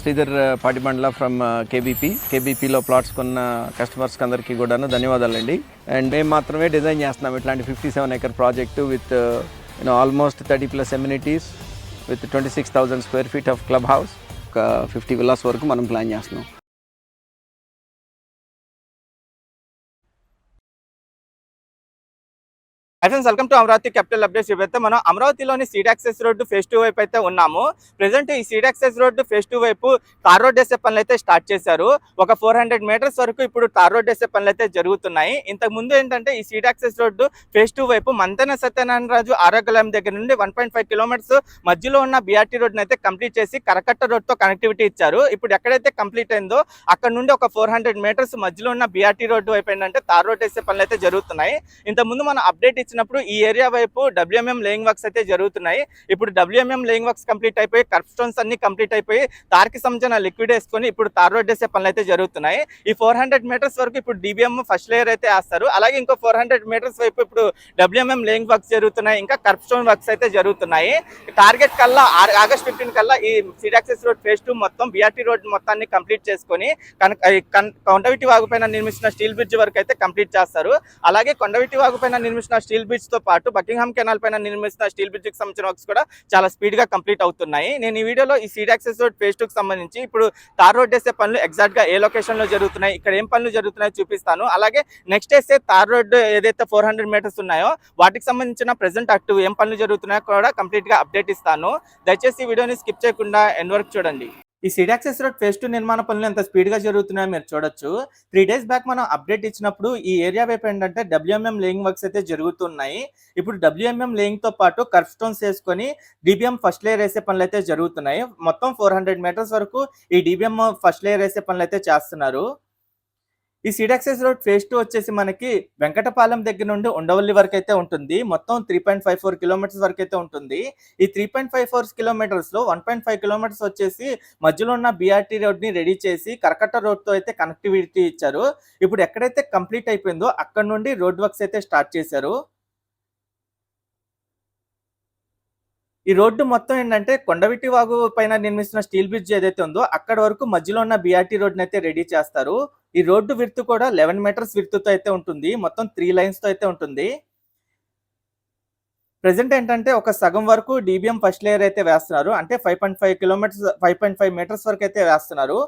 Sridhar Patibandla from కేబీపీలో plots కొన్న కస్టమర్స్కి అందరికీ కూడాను ధన్యవాదాలండి. అండ్ మేము మాత్రమే డిజైన్ చేస్తున్నాం ఇట్లాంటి 57 acre project with almost 30+ amenities with 26,000 square feet of club house, ఒక 50 villas వరకు మనం ప్లాన్ చేస్తున్నాం. Friends, welcome to Amaravati capital updates. ఇవైతే మనం అమరావతిలోని సీడ్ యాక్సెస్ రోడ్డు ఫేజ్ 2 వైపు అయితే ఉన్నాము. ప్రెసెంట్ ఈ సీడ్ యాక్సెస్ రోడ్డు ఫేజ్ 2 వైపు తార్ రోడ్ వేసే పనులు అయితే స్టార్ట్ చేశారు. ఒక 400 meters వరకు ఇప్పుడు తార్ రోడ్ వేసే పనులు అయితే జరుగుతున్నాయి. ఇంతకు ముందు ఏంటంటే ఈ సీడ్ యాక్సెస్ రోడ్డు ఫేజ్ 2 వైపు మంతెన సత్యనారాయణ రాజు ఆరోగ్యాలయం దగ్గర నుండి 1.5 kilometers మధ్యలో ఉన్న బీఆర్టీ రోడ్ని అయితే కంప్లీట్ చేసి కరకట్ట రోడ్తో కనెక్టివిటీ ఇచ్చారు. ఇప్పుడు ఎక్కడైతే కంప్లీట్ అయిందో అక్కడ నుండి ఒక 400 meters మధ్యలో ఉన్న బీఆర్టీ రోడ్డు వైపు ఏంటంటే తార్ రోడ్ వేసే పనులు అయితే జరుగుతున్నాయి. ఇంతకుముందు మనం అప్డేట్ ఇచ్చినప్పుడు ఈ ఏరియా వైపు WMM లేయింగ్ వర్క్స్ అయితే జరుగుతున్నాయి. ఇప్పుడు WMM లేయింగ్ వర్క్స్ కంప్లీట్ అయిపోయి కర్వ్ స్టోన్స్ అన్ని కంప్లీట్ అయిపోయి తార్కి సంబంధించిన లిక్విడ్ వేసుకొని ఇప్పుడు తార్ రోడ్ వేసే పనులు అయితే జరుగుతున్నాయి. ఈ 400 meters వరకు ఇప్పుడు DBM ఫస్ట్ లేయర్ అయితే వేస్తారు. అలాగే ఇంకో 400 meters వైపు ఇప్పుడు WMM లేయింగ్ వర్క్స్ జరుగుతున్నాయి, ఇంకా కర్వ్ స్టోన్ వర్క్స్ అయితే జరుగుతున్నాయి. టార్గెట్ కల్లా ఆగస్ట్ 15 కల్లా ఈ సీడ్ యాక్సెస్ రోడ్ ఫేజ్ 2 మొత్తం బీఆర్టీ రోడ్ మొత్తాన్ని కంప్లీట్ చేసుకొని కొండవిటి వాగుపైన నిర్మించిన స్టీల్ బ్రిడ్జ్ వరకు అయితే కంప్లీట్ చేస్తారు. అలాగే కొండవిటి వాగుపైన నిర్మించిన స్టీల్ బ్రిడ్జ్ తో పాటు బకింగ్హామ్ కెనాల్ పైన నిర్మిస్తున్న స్టీల్ బ్రిడ్జ్ కి సంబంధించిన వర్క్స్ కూడా చాలా స్పీడ్ గా కంప్లీట్ అవుతున్నాయి. నేను ఈ వీడియోలో ఈ సీడ్ యాక్సెస్ రోడ్ ఫేజ్ 2 కి సంబంధించి ఇప్పుడు తార్ రోడ్ వేసే పనులు ఎగ్జాక్ట్ గా ఏ లొకేషన్ లో జరుగుతున్నాయి, ఇక్కడ ఏం పనులు జరుగుతున్నాయో చూపిస్తాను. అలాగే నెక్స్ట్ వేసే తార్ రోడ్ ఏదైతే 400 meters ఉన్నాయో వాటికి సంబంధించిన ప్రెసెంట్ యాక్టివ్ ఏం పనులు జరుగుతున్నాయో కూడా కంప్లీట్ గా అప్డేట్ ఇస్తాను. దయచేసి ఈ వీడియోని స్కిప్ చేయకుండా ఎండ్ వరకు చూడండి. ఈ సీడ్ యాక్సెస్ రోడ్ ఫేజ్ 2 నిర్మాణ పనులు ఎంత స్పీడ్ గా జరుగుతున్నాయో మీరు చూడొచ్చు. 3 days బ్యాక్ మనం అప్డేట్ ఇచ్చినప్పుడు ఈ ఏరియా వైపు ఏంటంటే WMM లేయింగ్ వర్క్స్ అయితే జరుగుతున్నాయి. ఇప్పుడు WMM లేయింగ్ తో పాటు కర్వ్ స్టోన్స్ వేసుకొని DBM ఫస్ట్ లేయర్ వేసే పనులు అయితే జరుగుతున్నాయి. మొత్తం 400 meters వరకు ఈ DBM ఫస్ట్ లేయర్ వేసే పనులు అయితే చేస్తున్నారు. ఈ సీడ్ యాక్సెస్ రోడ్ ఫేజ్ 2 వచ్చేసి మనకి వెంకటపాలెం దగ్గర నుండి ఉండవల్లి వరకు అయితే ఉంటుంది. మొత్తం 3.54 kilometers వరకు అయితే ఉంటుంది. ఈ 3.54 kilometers లో 1.5 kilometers వచ్చేసి మధ్యలో ఉన్న బీఆర్టీ రోడ్ ని రెడీ చేసి కరకట్ట రోడ్ తో అయితే కనెక్టివిటీ ఇచ్చారు. ఇప్పుడు ఎక్కడైతే కంప్లీట్ అయిపోయిందో అక్కడ నుండి రోడ్ వర్క్స్ అయితే స్టార్ట్ చేశారు. ఈ రోడ్డు మొత్తం ఏంటంటే కొండవిటి వాగు పైన నిర్మిస్తున్న స్టీల్ బ్రిడ్జ్ ఏదైతే ఉందో అక్కడ వరకు మధ్యలో ఉన్న బీఆర్టీ రోడ్ని అయితే రెడీ చేస్తారు. ఈ రోడ్డు విడ్త్ కూడా 11 meters విడ్త్ తో అయితే ఉంటుంది. మొత్తం 3 lines తో అయితే ఉంటుంది. ప్రెసెంట్ ఏంటంటే ఒక సగం వరకు DBM ఫస్ట్ లేయర్ అయితే వేస్తున్నారు. అంటే 5.5 meters వరకు అయితే వేస్తున్నారు.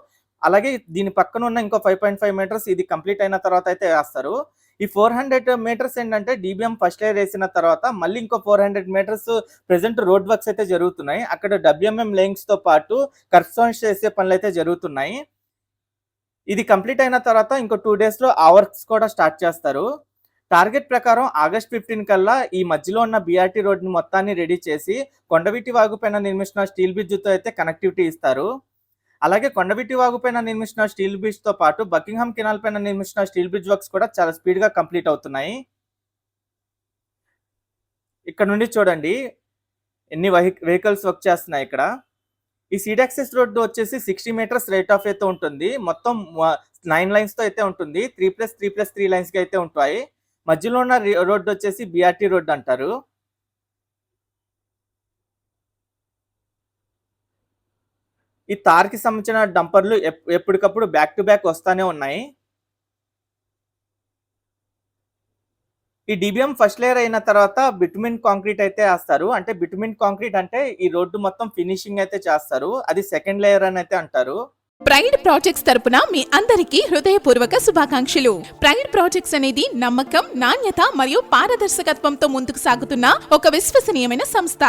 అలాగే దీని పక్కన ఉన్న ఇంకో 5.5 meters ఇది కంప్లీట్ అయిన తర్వాత అయితే వేస్తారు. ఈ 400 meters ఏంటంటే DBM ఫస్ట్ లేయర్ వేసిన తర్వాత మళ్ళీ ఇంకో 400 meters ప్రెసెంట్ రోడ్ వర్క్స్ అయితే జరుగుతున్నాయి. అక్కడ WMM లేయింగ్స్ తో పాటు కర్వ్ స్టోన్స్ చేసే పనులు అయితే జరుగుతున్నాయి. ఇది కంప్లీట్ అయిన తర్వాత ఇంకో 2 days లో ఆ వర్క్స్ కూడా స్టార్ట్ చేస్తారు. టార్గెట్ ప్రకారం ఆగస్ట్ 15 కల్లా ఈ మధ్యలో ఉన్న బీఆర్టీ రోడ్ ని మొత్తాన్ని రెడీ చేసి కొండవిటి వాగు పైన నిర్మించిన స్టీల్ బ్రిడ్జ్ తో అయితే కనెక్టివిటీ ఇస్తారు. అలాగే కొండవిటి వాగు పైన నిర్మించిన స్టీల్ బ్రిడ్జ్ తో పాటు బకింగ్హామ్ కెనాల్ పైన నిర్మించిన స్టీల్ బ్రిడ్జ్ వర్క్స్ కూడా చాలా స్పీడ్ గా కంప్లీట్ అవుతున్నాయి. ఇక్కడ నుండి చూడండి ఎన్ని వెహికల్స్ వర్క్ చేస్తున్నాయి. ఇక్కడ ఈ సీడ్ యాక్సెస్ రోడ్డు వచ్చేసి 60 meters రేట్ ఆఫ్ అయితే ఉంటుంది. మొత్తం 9 lines తో అయితే ఉంటుంది. 3+3+3 lines కి అయితే ఉంటాయి. మధ్యలో ఉన్న రోడ్డు వచ్చేసి బీఆర్టీ రోడ్ అంటారు. ఈ తార్కి సంబంధించిన డంపర్లు ఎప్పటికప్పుడు బ్యాక్ టు బ్యాక్ వస్తానే ఉన్నాయి. ఈ DBM ఫస్ట్ లేయర్ అయిన తర్వాత బిటుమిన్ కాంక్రీట్ అయితే వేస్తారు. అంటే బిటుమిన్ కాంక్రీట్ అంటే ఈ రోడ్డు మొత్తం ఫినిషింగ్ అయితే చేస్తారు. అది సెకండ్ లేయర్ అని అయితే అంటారు. ప్రైడ్ ప్రాజెక్ట్స్ తరపున మీ అందరికీ హృదయపూర్వక శుభాకాంక్షలు. ప్రైడ్ ప్రాజెక్ట్స్ అనేది నమ్మకం, నాణ్యత మరియు పారదర్శకత్వంతో ముందుకు సాగుతున్న ఒక విశ్వసనీయమైన సంస్థ.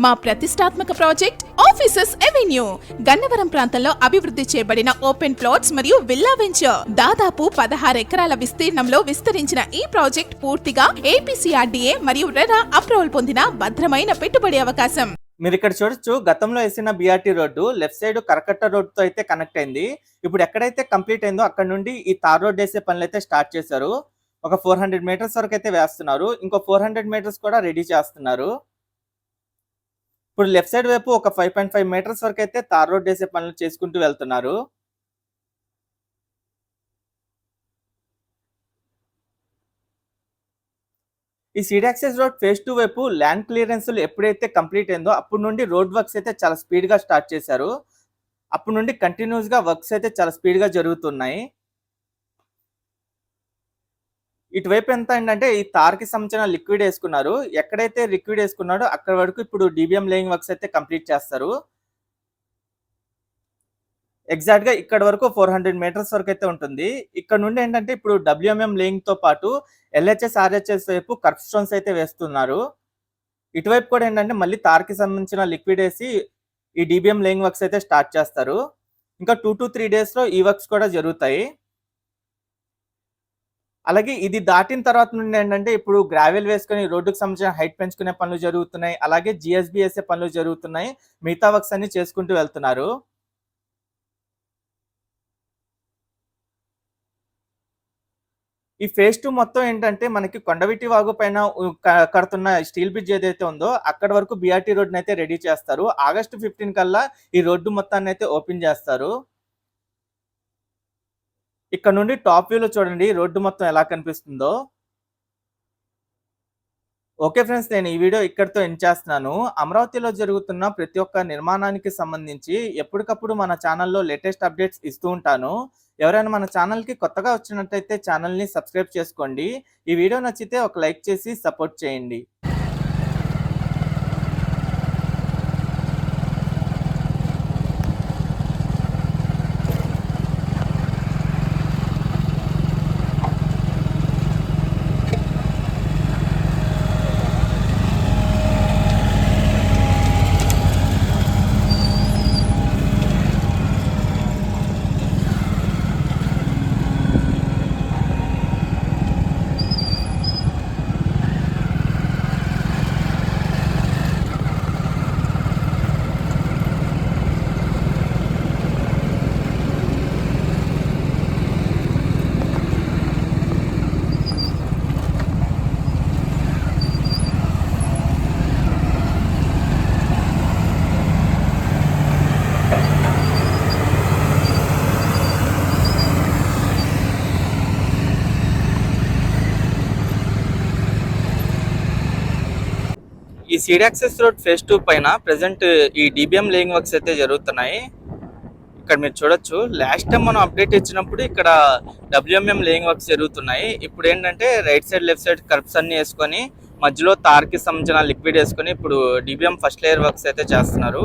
మా ప్రతిష్టాత్మక ప్రాజెక్ట్ ఆఫీసెస్ ఎవెన్యూ గన్నవరం ప్రాంతంలో అభివృద్ధి చేయబడిన ఓపెన్ ప్లాట్స్ మరియు విల్లా వెంచర్. దాదాపు 16 ఎకరాల విస్తీర్ణంలో విస్తరించిన ఈ ప్రాజెక్ట్ పూర్తిగా APCRDA మరియు రెరా అప్రూవల్ పొందిన భద్రమైన పెట్టుబడి అవకాశం. మీరు ఇక్కడ చూడొచ్చు, గతంలో వేసిన బీఆర్టీ రోడ్డు లెఫ్ట్ సైడ్ కరకట్ట రోడ్తో అయితే కనెక్ట్ అయింది. ఇప్పుడు ఎక్కడైతే కంప్లీట్ అయిందో అక్కడ నుండి ఈ తార్ రోడ్ వేసే పనులు అయితే స్టార్ట్ చేశారు. ఒక 400 meters వరకు అయితే వేస్తున్నారు. ఇంకో 400 meters కూడా రెడీ చేస్తున్నారు. ఇప్పుడు లెఫ్ట్ సైడ్ వైపు ఒక 5.5 meters వరకు అయితే తార్ రోడ్ వేసే పనులు చేసుకుంటూ వెళ్తున్నారు. ఈ సీడ్ యాక్సెస్ రోడ్ ఫేజ్ 2 వైపు ల్యాండ్ క్లియరెన్స్ ఎప్పుడైతే కంప్లీట్ అయిందో అప్పటి నుండి రోడ్ వర్క్స్ అయితే చాలా స్పీడ్ గా స్టార్ట్ చేశారు. అప్పటి నుండి కంటిన్యూస్గా వర్క్స్ అయితే చాలా స్పీడ్గా జరుగుతున్నాయి. ఇటువైపు ఎంత ఏంటంటే ఈ తార్కి సంబంధించిన లిక్విడ్ వేసుకున్నారు. ఎక్కడైతే లిక్విడ్ వేసుకున్నాడో అక్కడ వరకు ఇప్పుడు డీబీఎం లేయింగ్ వర్క్స్ అయితే కంప్లీట్ చేస్తారు. ఎగ్జాక్ట్గా ఇక్కడ వరకు 400 మీటర్స్ వరకు అయితే ఉంటుంది. ఇక్కడ నుండి ఏంటంటే ఇప్పుడు డబ్ల్యూఎంఎం లేయింగ్ తో పాటు ఎల్హెచ్ఎస్ ఆర్హెచ్ఎస్ వైపు కర్వ్ స్టోన్స్ అయితే వేస్తున్నారు. ఇటువైపు కూడా ఏంటంటే మళ్ళీ తార్కి సంబంధించిన లిక్విడ్ వేసి ఈ డీబీఎం లేయింగ్ వర్క్స్ అయితే స్టార్ట్ చేస్తారు. ఇంకా 2 to 3 డేస్ లో ఈ వర్క్స్ కూడా జరుగుతాయి. అలాగే ఇది దాటిన తర్వాత నుండి ఏంటంటే ఇప్పుడు గ్రావెల్ వేసుకొని రోడ్డుకు సంబంధించిన హైట్ పెంచుకునే పనులు జరుగుతున్నాయి. అలాగే జిఎస్బి వేసే పనులు జరుగుతున్నాయి. మిగతా వర్క్స్ అన్ని చేసుకుంటూ వెళ్తున్నారు. ఈ ఫేజ్ 2 మొత్తం ఏంటంటే మనకి కొండవీటి వాగు పైన కడుతున్న స్టీల్ బ్రిడ్జ్ ఏదైతే ఉందో అక్కడ వరకు బీఆర్టీ రోడ్ని అయితే రెడీ చేస్తారు. ఆగస్టు 15 కల్లా ఈ రోడ్డు మొత్తాన్ని అయితే ఓపెన్ చేస్తారు. ఇక్కడ నుండి టాప్ వ్యూలో చూడండి రోడ్డు మొత్తం ఎలా కనిపిస్తుందో. ఓకే ఫ్రెండ్స్, నేను ఈ వీడియో ఇక్కడితో ఎండ్ చేస్తున్నాను. అమరావతిలో జరుగుతున్న ప్రతి ఒక్క నిర్మాణానికి సంబంధించి ఎప్పటికప్పుడు మన ఛానల్లో లేటెస్ట్ అప్డేట్స్ ఇస్తూ ఉంటాను. ఎవరైనా మన ఛానల్కి కొత్తగా వచ్చినట్టయితే ఛానల్ని సబ్స్క్రైబ్ చేసుకోండి. ఈ వీడియో నచ్చితే ఒక లైక్ చేసి సపోర్ట్ చేయండి. ఈ సీడ్ యాక్సెస్ రోడ్ ఫేజ్ 2 పైన ప్రెసెంట్ ఈ డీబీఎం లేయింగ్ వర్క్స్ అయితే జరుగుతున్నాయి. ఇక్కడ మీరు చూడొచ్చు, లాస్ట్ టైం మనం అప్డేట్ ఇచ్చినప్పుడు ఇక్కడ డబ్ల్యూఎంఎం లేయింగ్ వర్క్స్ జరుగుతున్నాయి. ఇప్పుడు ఏంటంటే right side left side curbs అన్ని వేసుకొని మధ్యలో తార్కి సంబంధించిన లిక్విడ్ వేసుకొని ఇప్పుడు డీబీఎం ఫస్ట్ లేయర్ వర్క్స్ అయితే చేస్తున్నారు.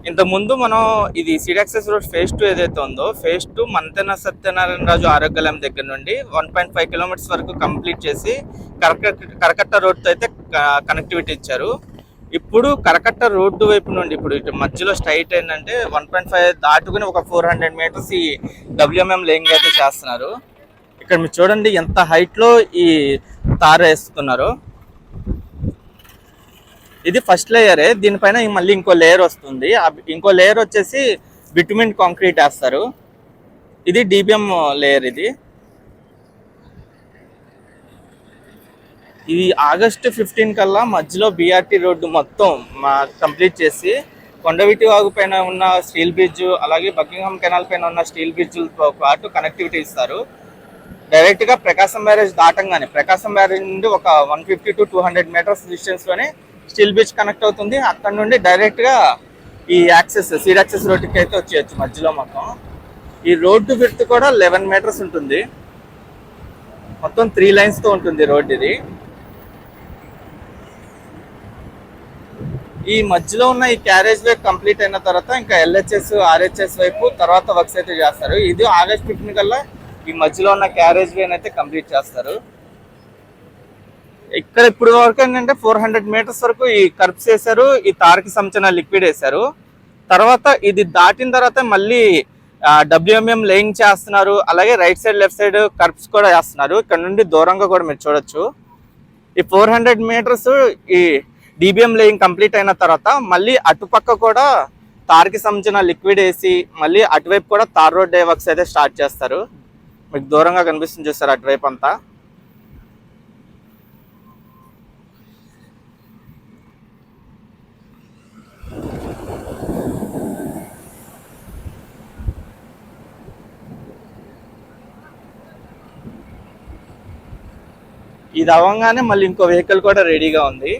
ఇంతకుముందు మనం ఇది సీడ్ యాక్సెస్ రోడ్ ఫేజ్ 2 ఏదైతే ఉందో ఫేజ్ 2 మంతెన సత్యనారాయణ రాజు ఆరోగ్యాలయం దగ్గర నుండి 1.5 కిలోమీటర్స్ వరకు కంప్లీట్ చేసి కరకట్ట రోడ్తో అయితే కనెక్టివిటీ ఇచ్చారు. ఇప్పుడు కరకట్ట రోడ్డు వైపు నుండి ఇప్పుడు ఇటు మధ్యలో స్ట్రైట్ ఏంటంటే 1.5 దాటుకుని ఒక 400 మీటర్స్ ఈ డబ్ల్యూఎంఎం లేయింగ్ అయితే చేస్తున్నారు. ఇక్కడ మీరు చూడండి ఎంత హైట్లో ఈ తార వేస్తున్నారు. ఇది ఫస్ట్ లేయరే, దీనిపైన మళ్ళీ ఇంకో లేయర్ వస్తుంది. ఇంకో లేయర్ వచ్చేసి బిటుమిన్ కాంక్రీట్ వేస్తారు. ఇది డీబీఎం లేయర్. ఇది ఆగస్టు 15 కల్లా మధ్యలో బీఆర్టీ రోడ్డు మొత్తం కంప్లీట్ చేసి కొండవీటి వాగు పైన ఉన్న స్టీల్ బ్రిడ్జ్ అలాగే బకింగ్హామ్ కెనాల్ పైన ఉన్న స్టీల్ బ్రిడ్జ్లతో పాటు కనెక్టివిటీ ఇస్తారు. డైరెక్ట్గా ప్రకాశం బ్యారేజ్ దాటంగానే ప్రకాశం బ్యారేజ్ నుండి ఒక 150 to 200 మీటర్స్ డిస్టెన్స్లోనే స్టీల్ బ్రిడ్జ్ కనెక్ట్ అవుతుంది. అక్కడ నుండి డైరెక్ట్గా ఈ సీడ్ యాక్సెస్ రోడ్డుకి అయితే వచ్చేయచ్చు మధ్యలో మొత్తం. ఈ రోడ్డు విడ్త్ కూడా 11 మీటర్స్ ఉంటుంది. మొత్తం 3 లైన్స్తో ఉంటుంది రోడ్డు ఇది. ఈ మధ్యలో ఉన్న ఈ క్యారేజ్ వే కంప్లీట్ అయిన తర్వాత ఇంకా ఎల్హెచ్ఎస్ ఆర్హెచ్ఎస్ వైపు తర్వాత వర్క్స్ అయితే చేస్తారు. ఇది ఆగస్ట్ 15 కల్లా ఈ మధ్యలో ఉన్న క్యారేజ్ వే అయితే కంప్లీట్ చేస్తారు. ఇక్కడ ఇప్పుడు వరకు ఏంటంటే 400 మీటర్స్ వరకు ఈ కర్బ్స్ వేశారు, ఈ తార్కి సంబంధించిన లిక్విడ్ వేశారు. తర్వాత ఇది దాటిన తర్వాత మళ్ళీ డబ్ల్యూఎంఎం లేయింగ్ చేస్తున్నారు. అలాగే right side left side curbs కూడా వేస్తున్నారు. ఇక్కడ నుండి దూరంగా కూడా మీరు చూడొచ్చు. ఈ 400 మీటర్స్ ఈ డీబీఎం లేయింగ్ కంప్లీట్ అయిన తర్వాత మళ్ళీ అటుపక్క కూడా తార్కి సంబంధించిన లిక్విడ్ వేసి మళ్ళీ అటువైపు కూడా తార్ రోడ్ వర్క్స్ అయితే స్టార్ట్ చేస్తారు. మీకు దూరంగా కనిపిస్తుంది చూస్తారు అటువైపు అంతా. ఇది అవ్వగానే మళ్ళీ ఇంకో వెహికల్ కూడా రెడీగా ఉంది.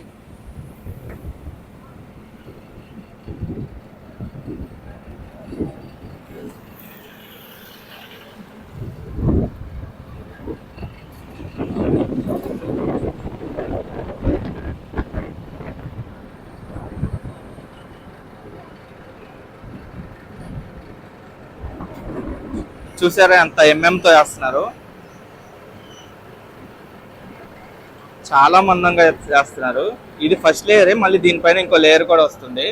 చూసారా ఎంత ఎంఎంతో వేస్తున్నారు, చాలా మందంగా చేస్తున్నారు. ఇది ఫస్ట్ లేయరే, మళ్ళీ దీనిపైన ఇంకో లేయర్ కూడా వస్తుంది.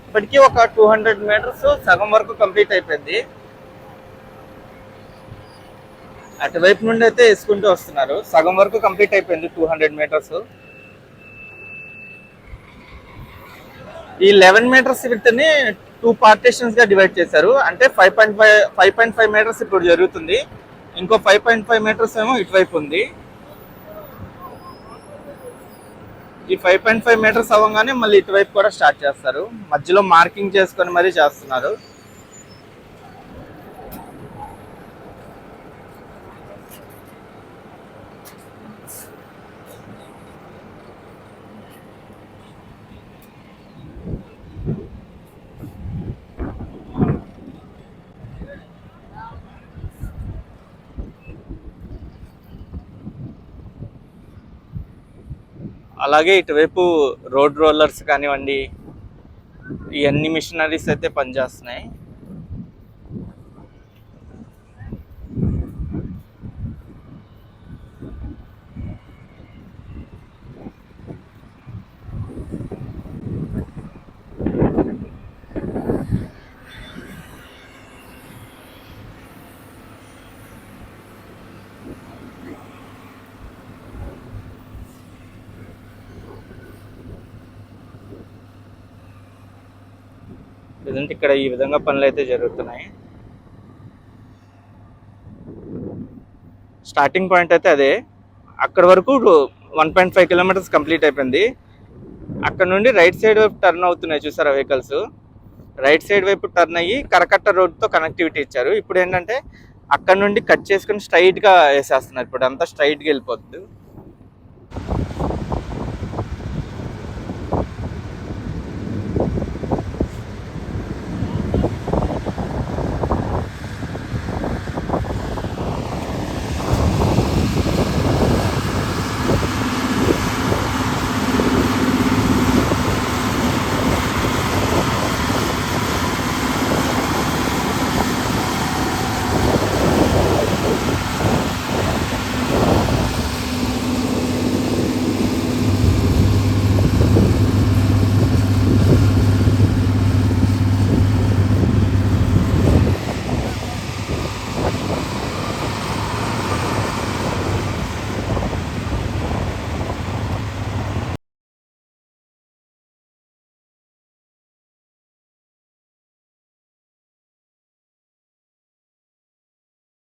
ఇప్పటికీ ఒక 200 మీటర్స్ సగం వరకు కంప్లీట్ అయిపోయింది. అటువైపు నుండి అయితే వేసుకుంటూ వస్తున్నారు. సగం వరకు కంప్లీట్ అయిపోయింది 200 మీటర్స్. ఈ 11 మీటర్స్ విడ్త్ని 2 పార్టీషన్స్ గా డివైడ్ చేశారు. అంటే 5.5 మీటర్స్ ఇప్పుడు జరుగుతుంది, ఇంకో 5.5 మీటర్స్ ఏమో ఇటువైపు ఉంది. ఈ 5.5 మీటర్స్ అవ్వగానే మళ్ళీ ఇటువైపు కూడా స్టార్ట్ చేస్తారు. మధ్యలో మార్కింగ్ చేసుకొని మరీ చేస్తున్నారు. అలాగే ఇటువైపు రోడ్ రోలర్స్ కానివ్వండి, ఈ అన్ని మిషనరీస్ అయితే పనిచేస్తున్నాయి. లేదంటే ఇక్కడ ఈ విధంగా పనులు అయితే జరుగుతున్నాయి. స్టార్టింగ్ పాయింట్ అయితే అదే, అక్కడ వరకు 1.5 కిలోమీటర్స్ కంప్లీట్ అయిపోయింది. అక్కడ నుండి రైట్ సైడ్ వైపు టర్న్ అవుతున్నాయి చూసారా వెహికల్స్. రైట్ సైడ్ వైపు టర్న్ అయ్యి కరకట్ట రోడ్తో కనెక్టివిటీ ఇచ్చారు. ఇప్పుడు ఏంటంటే అక్కడ నుండి కట్ చేసుకుని స్ట్రైట్గా వేసేస్తున్నారు. ఇప్పుడు అంతా స్ట్రైట్గా వెళ్ళిపోతుంది.